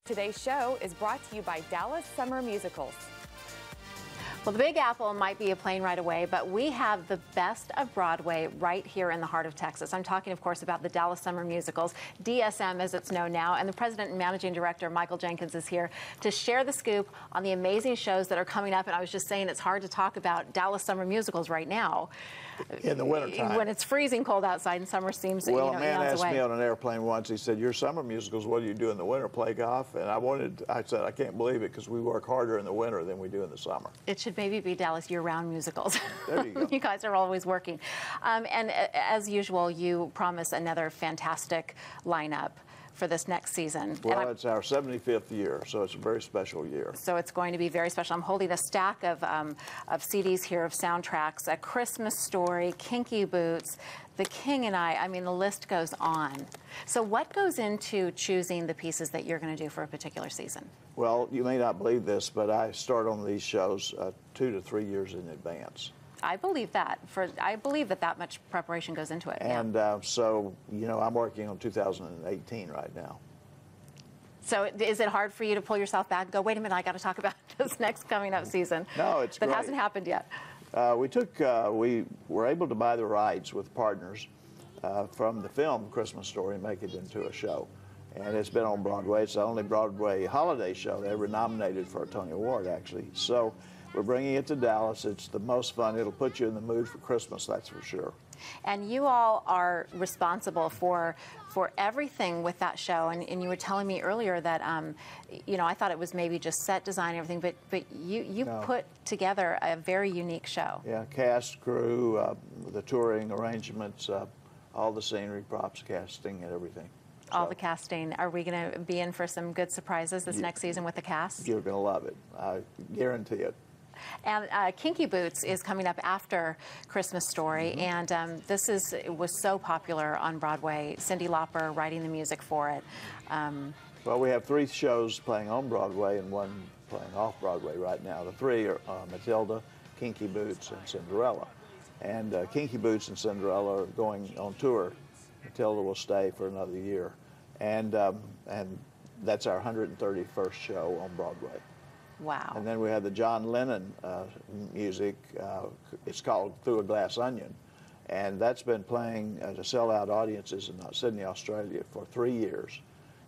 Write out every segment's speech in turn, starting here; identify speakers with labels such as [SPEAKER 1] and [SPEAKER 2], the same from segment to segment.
[SPEAKER 1] Today's show is brought to you by Dallas Summer Musicals.
[SPEAKER 2] Well, the Big Apple might be a plane ride away, but we have the best of Broadway right here in the heart of Texas. I'm talking, of course, about the Dallas Summer Musicals, DSM as it's known now, and the president and managing director, Michael Jenkins, is here to share the scoop on the amazing shows that are coming up. And I was just saying it's hard to talk about Dallas Summer Musicals right now.
[SPEAKER 3] In the wintertime.
[SPEAKER 2] When it's freezing cold outside and summer seems,
[SPEAKER 3] well,
[SPEAKER 2] you know,
[SPEAKER 3] a man asked
[SPEAKER 2] away.
[SPEAKER 3] me on an airplane once, he said, your summer musicals, what do you do in the winter, play golf? And I said, I can't believe it because we work harder in the winter than we do in the summer.
[SPEAKER 2] It should maybe be Dallas year-round musicals.
[SPEAKER 3] There you go.
[SPEAKER 2] You guys are always working. And as usual, you promise another fantastic lineup for this next season.
[SPEAKER 3] Well, it's our 75th year, so it's a very special year.
[SPEAKER 2] So it's going to be very special. I'm holding a stack of CDs here of soundtracks, A Christmas Story, Kinky Boots, The King and I mean, the list goes on. So what goes into choosing the pieces that you're going to do for a particular season?
[SPEAKER 3] Well, you may not believe this, but I start on these shows 2 to 3 years in advance.
[SPEAKER 2] I believe that. I believe that much preparation goes into it.
[SPEAKER 3] And so, you know, I'm working on 2018 right now.
[SPEAKER 2] So is it hard for you to pull yourself back and go, wait a minute, I got to talk about this next coming up season?
[SPEAKER 3] No, it's
[SPEAKER 2] that
[SPEAKER 3] great.
[SPEAKER 2] Hasn't happened yet.
[SPEAKER 3] We were able to buy the rights with partners from the film Christmas Story and make it into a show. And it's been on Broadway. It's the only Broadway holiday show they ever nominated for a Tony Award, actually. So we're bringing it to Dallas. It's the most fun. It'll put you in the mood for Christmas, that's for sure.
[SPEAKER 2] And you all are responsible for everything with that show. And you were telling me earlier that, you know, I thought it was maybe just set design and everything, but you
[SPEAKER 3] No.
[SPEAKER 2] put together a very unique show.
[SPEAKER 3] Yeah, cast, crew, the touring arrangements, all the scenery, props, casting, and everything.
[SPEAKER 2] All the casting. Are we going to be in for some good surprises this next season with the cast?
[SPEAKER 3] You're going to love it. I guarantee it.
[SPEAKER 2] And Kinky Boots is coming up after Christmas Story, and it was so popular on Broadway. Cyndi Lauper writing the music for it.
[SPEAKER 3] Well, we have 3 shows playing on Broadway and 1 playing off Broadway right now. The 3 are Matilda, Kinky Boots, and Cinderella. And Kinky Boots and Cinderella are going on tour. Matilda will stay for another year. And that's our 131st show on Broadway.
[SPEAKER 2] Wow.
[SPEAKER 3] And then we have the John Lennon music. It's called Through a Glass Onion. And that's been playing to sell-out audiences in Sydney, Australia for 3 years.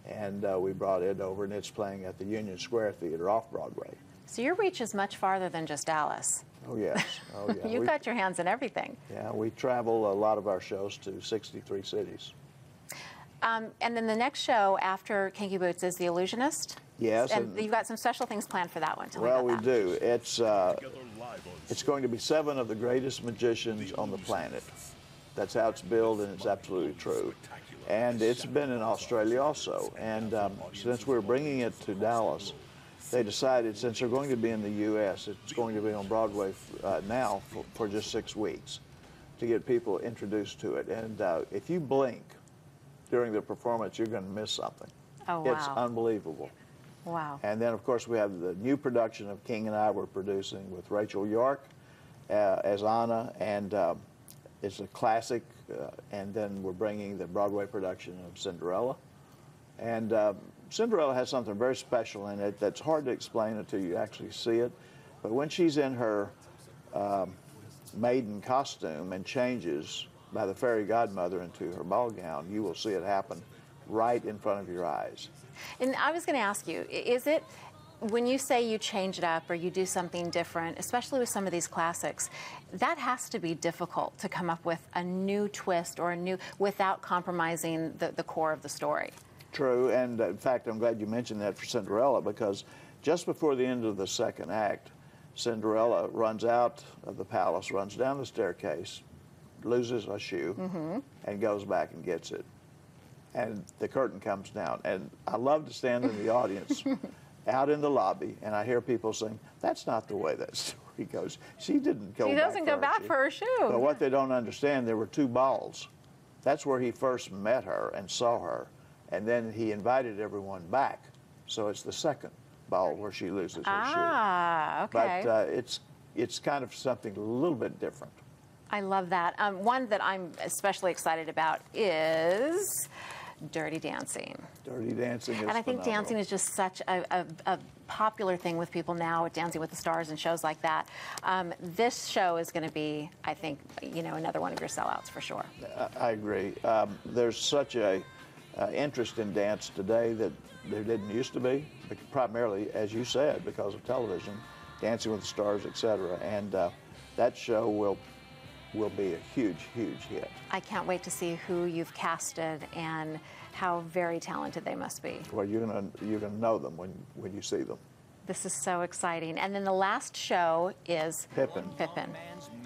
[SPEAKER 3] And we brought it over, and it's playing at the Union Square Theater off Broadway.
[SPEAKER 2] So your reach is much farther than just Dallas.
[SPEAKER 3] Oh, yes. Oh, yeah.
[SPEAKER 2] You've got your hands in everything.
[SPEAKER 3] Yeah, we travel a lot of our shows to 63 cities.
[SPEAKER 2] And then the next show after Kinky Boots is The Illusionist?
[SPEAKER 3] Yes.
[SPEAKER 2] And you've got some special things planned for that one. Tell me
[SPEAKER 3] Well,
[SPEAKER 2] about
[SPEAKER 3] we
[SPEAKER 2] that.
[SPEAKER 3] do. It's going to be 7 of the greatest magicians on the planet. That's how it's billed, and it's absolutely true. And it's been in Australia also. And since we're bringing it to Dallas, they decided, since they're going to be in the U.S., it's going to be on Broadway now for just 6 weeks to get people introduced to it. And if you blink during the performance, you're going to miss something.
[SPEAKER 2] Oh, wow.
[SPEAKER 3] It's unbelievable.
[SPEAKER 2] Wow.
[SPEAKER 3] And then, of course, we have the new production of King and I we're producing with Rachel York as Anna, and it's a classic. And then we're bringing the Broadway production of Cinderella. And Cinderella has something very special in it that's hard to explain until you actually see it. But when she's in her maiden costume and changes by the fairy godmother into her ball gown, you will see it happen right in front of your eyes.
[SPEAKER 2] And I was going to ask you, is it, when you say you change it up or you do something different, especially with some of these classics, that has to be difficult to come up with a new twist or without compromising the core of the story.
[SPEAKER 3] True, and in fact, I'm glad you mentioned that for Cinderella, because just before the end of the second act, Cinderella runs out of the palace, runs down the staircase, loses a shoe, and goes back and gets it. And the curtain comes down. And I love to stand in the audience out in the lobby, and I hear people saying, that's not the way that story goes. She didn't go back.
[SPEAKER 2] She doesn't go back for her shoe.
[SPEAKER 3] But what they don't understand, there were 2 balls. That's where he first met her and saw her. And then he invited everyone back. So it's the second ball where she loses her shoe.
[SPEAKER 2] Ah, okay.
[SPEAKER 3] But it's kind of something a little bit different.
[SPEAKER 2] I love that. One that I'm especially excited about is Dirty Dancing.
[SPEAKER 3] Dirty Dancing is
[SPEAKER 2] And I think
[SPEAKER 3] phenomenal.
[SPEAKER 2] dancing is just such a popular thing with people now, with Dancing with the Stars and shows like that. This show is going to be, I think, you know, another one of your sellouts for sure.
[SPEAKER 3] I agree. There's such a interest in dance today that there didn't used to be, primarily, as you said, because of television, Dancing with the Stars, etc. And that show will be a huge, huge hit.
[SPEAKER 2] I can't wait to see who you've casted and how very talented they must be.
[SPEAKER 3] Well, you're gonna know them when you see them.
[SPEAKER 2] This is so exciting. And then the last show is
[SPEAKER 3] Pippin.
[SPEAKER 2] Pippin.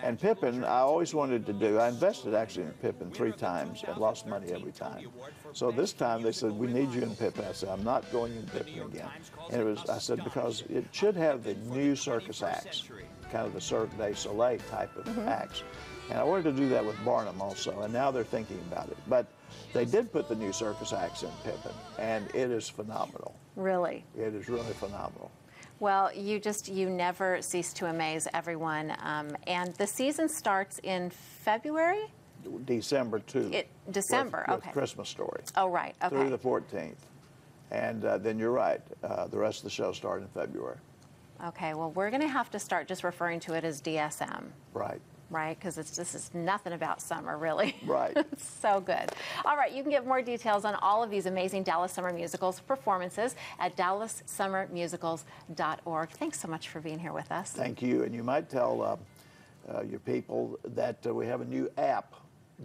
[SPEAKER 3] And Pippin, I always wanted to do. I invested actually in Pippin 3 times and lost money every time. So this time they said, we need you in Pippin. I said, I'm not going in Pippin again. And I said, because it should have the new circus acts, kind of the Cirque du Soleil type of acts. And I wanted to do that with Barnum also, and now they're thinking about it. But they did put the new circus acts in Pippin, and it is phenomenal.
[SPEAKER 2] Really?
[SPEAKER 3] It is really phenomenal.
[SPEAKER 2] Well, you never cease to amaze everyone. And the season starts in February?
[SPEAKER 3] December 2.
[SPEAKER 2] December,
[SPEAKER 3] with
[SPEAKER 2] okay.
[SPEAKER 3] Christmas Story.
[SPEAKER 2] Oh, right, okay.
[SPEAKER 3] Through the 14th. And then you're right, the rest of the show started in February.
[SPEAKER 2] Okay, well, we're going to have to start just referring to it as DSM.
[SPEAKER 3] Right.
[SPEAKER 2] Right, because this is nothing about summer, really.
[SPEAKER 3] Right.
[SPEAKER 2] It's so good. All right, you can get more details on all of these amazing Dallas Summer Musicals performances at DallasSummerMusicals.org. Thanks so much for being here with us.
[SPEAKER 3] Thank you. And you might tell your people that we have a new app,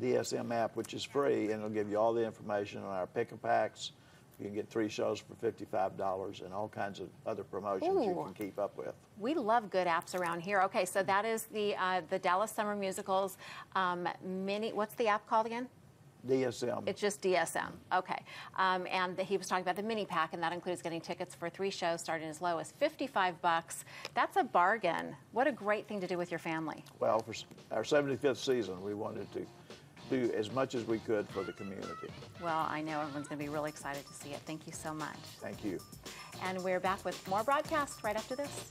[SPEAKER 3] DSM app, which is free, and it'll give you all the information on our pick-a-packs. You can get 3 shows for $55 and all kinds of other promotions you can keep up with.
[SPEAKER 2] We love good apps around here. Okay, so that is the Dallas Summer Musicals mini. What's the app called again?
[SPEAKER 3] DSM.
[SPEAKER 2] It's just DSM. Okay. And he was talking about the mini pack, and that includes getting tickets for 3 shows starting as low as $55. That's a bargain. What a great thing to do with your family.
[SPEAKER 3] Well, for our 75th season, we wanted to do as much as we could for the community.
[SPEAKER 2] Well, I know everyone's going to be really excited to see it. Thank you so much.
[SPEAKER 3] Thank you.
[SPEAKER 2] And we're back with more broadcasts right after this.